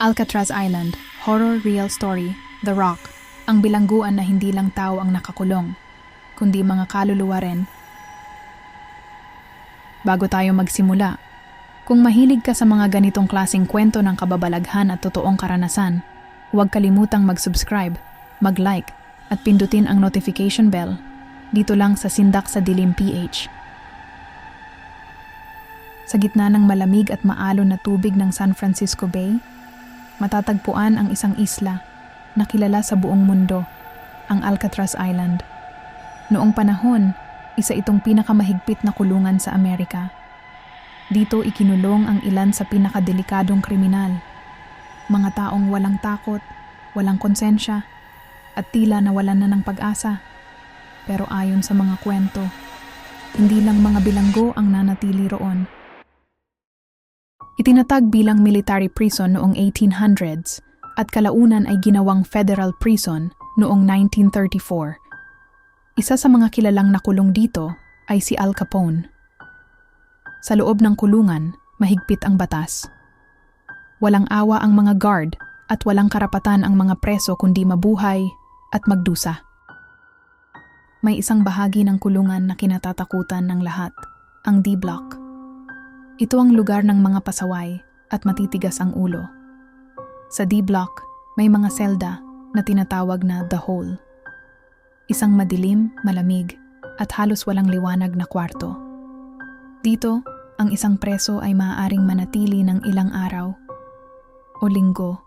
Alcatraz Island, Horror Real Story, The Rock, ang bilangguan na hindi lang tao ang nakakulong, kundi mga kaluluwa rin. Bago tayo magsimula, kung mahilig ka sa mga ganitong klaseng kwento ng kababalaghan at totoong karanasan, huwag kalimutang mag-subscribe, mag-like, at pindutin ang notification bell dito lang sa Sindak sa Dilim PH. Sa gitna ng malamig at maalon na tubig ng San Francisco Bay, matatagpuan ang isang isla na kilala sa buong mundo, ang Alcatraz Island. Noong panahon, isa itong pinakamahigpit na kulungan sa Amerika. Dito ikinulong ang ilan sa pinakadelikadong kriminal. Mga taong walang takot, walang konsensya, at tila nawalan na ng pag-asa. Pero ayon sa mga kwento, hindi lang mga bilanggo ang nanatili roon. Itinatag bilang military prison noong 1800s at kalaunan ay ginawang federal prison noong 1934. Isa sa mga kilalang nakulong dito ay si Al Capone. Sa loob ng kulungan, mahigpit ang batas. Walang awa ang mga guard at walang karapatan ang mga preso kundi mabuhay at magdusa. May isang bahagi ng kulungan na kinatatakutan ng lahat, ang D-Block. Ito ang lugar ng mga pasaway at matitigas ang ulo. Sa D-Block, may mga selda na tinatawag na The Hole. Isang madilim, malamig, at halos walang liwanag na kwarto. Dito, ang isang preso ay maaaring manatili ng ilang araw o linggo.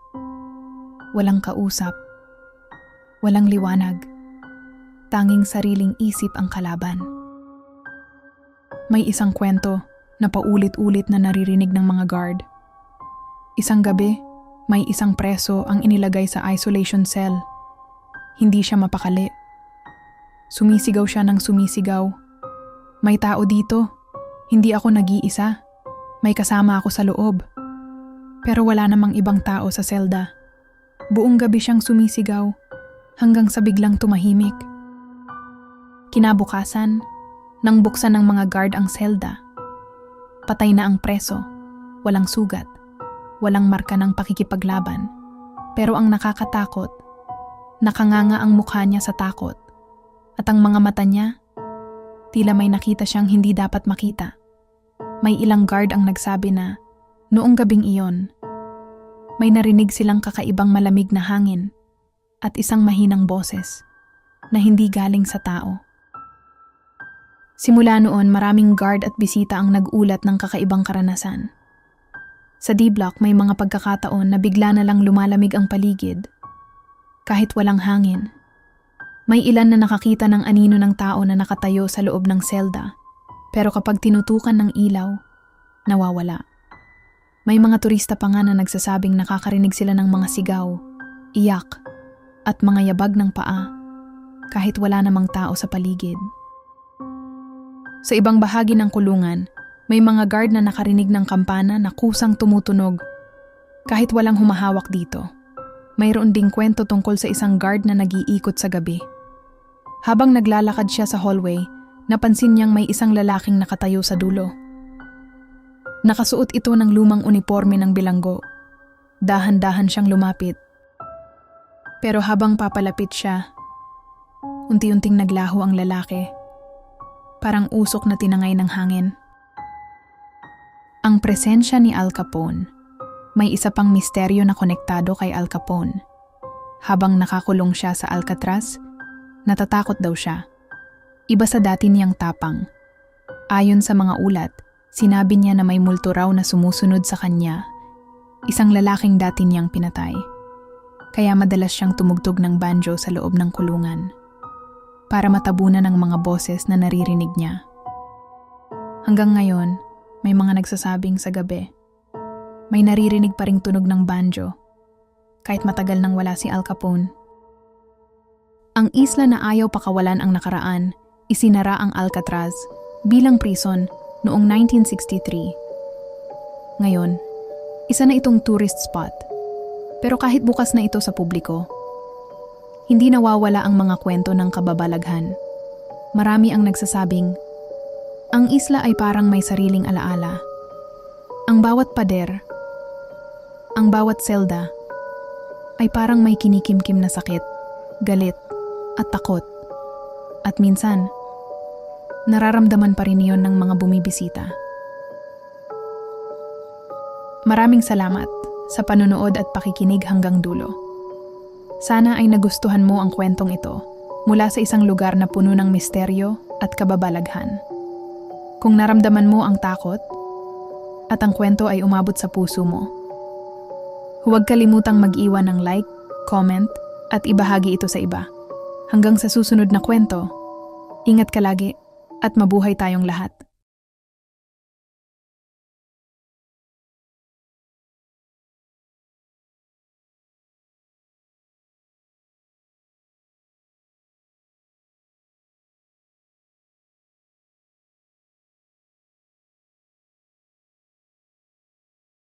Walang kausap, walang liwanag, tanging sariling isip ang kalaban. May isang kwento na paulit-ulit na naririnig ng mga guard. Isang gabi, may isang preso ang inilagay sa isolation cell. Hindi siya mapakali. Sumisigaw siya ng sumisigaw. May tao dito. Hindi ako nag-iisa. May kasama ako sa loob. Pero wala namang ibang tao sa selda. Buong gabi siyang sumisigaw hanggang sa biglang tumahimik. Kinabukasan, nang buksan ng mga guard ang selda, patay na ang preso, walang sugat, walang marka ng pakikipaglaban. Pero ang nakakatakot, nakanganga ang mukha niya sa takot. At ang mga mata niya, tila may nakita siyang hindi dapat makita. May ilang guard ang nagsabi na, noong gabing iyon, may narinig silang kakaibang malamig na hangin at isang mahinang boses na hindi galing sa tao. Simula noon, maraming guard at bisita ang nag-ulat ng kakaibang karanasan. Sa D-Block, may mga pagkakataon na bigla na lang lumalamig ang paligid. Kahit walang hangin. May ilan na nakakita ng anino ng tao na nakatayo sa loob ng selda. Pero kapag tinutukan ng ilaw, nawawala. May mga turista pa nga na nagsasabing nakakarinig sila ng mga sigaw, iyak, at mga yabag ng paa, kahit wala namang tao sa paligid. Sa ibang bahagi ng kulungan, may mga guard na nakarinig ng kampana na kusang tumutunog. Kahit walang humahawak dito, mayroon ding kwento tungkol sa isang guard na nag-iikot sa gabi. Habang naglalakad siya sa hallway, napansin niyang may isang lalaking nakatayo sa dulo. Nakasuot ito ng lumang uniforme ng bilanggo. Dahan-dahan siyang lumapit. Pero habang papalapit siya, unti-unting naglaho ang lalaki. Parang usok na tinangay ng hangin. Ang presensya ni Al Capone, may isa pang misteryo na konektado kay Al Capone. Habang nakakulong siya sa Alcatraz, natatakot daw siya. Iba sa dati niyang tapang. Ayon sa mga ulat, sinabi niya na may multo raw na sumusunod sa kanya, isang lalaking dati niyang pinatay. Kaya madalas siyang tumugtog ng banjo sa loob ng kulungan para matabunan ng mga boses na naririnig niya. Hanggang ngayon, may mga nagsasabing sa gabi, may naririnig pa ring tunog ng banjo, kahit matagal nang wala si Al Capone. Ang isla na ayaw pakawalan ang nakaraan, isinara ang Alcatraz bilang prison noong 1963. Ngayon, isa na itong tourist spot. Pero kahit bukas na ito sa publiko, hindi nawawala ang mga kwento ng kababalaghan. Marami ang nagsasabing, ang isla ay parang may sariling alaala. Ang bawat pader, Ang bawat selda ay parang may kinikimkim na sakit, galit, at takot. At minsan, nararamdaman pa rin iyon ng mga bumibisita. Maraming salamat sa panunood at pakikinig hanggang dulo. Sana ay nagustuhan mo ang kwentong ito mula sa isang lugar na puno ng misteryo at kababalaghan. Kung naramdaman mo ang takot at ang kwento ay umabot sa puso mo, huwag kalimutang mag-iwan ng like, comment, at ibahagi ito sa iba. Hanggang sa susunod na kwento, ingat ka lagi at mabuhay tayong lahat.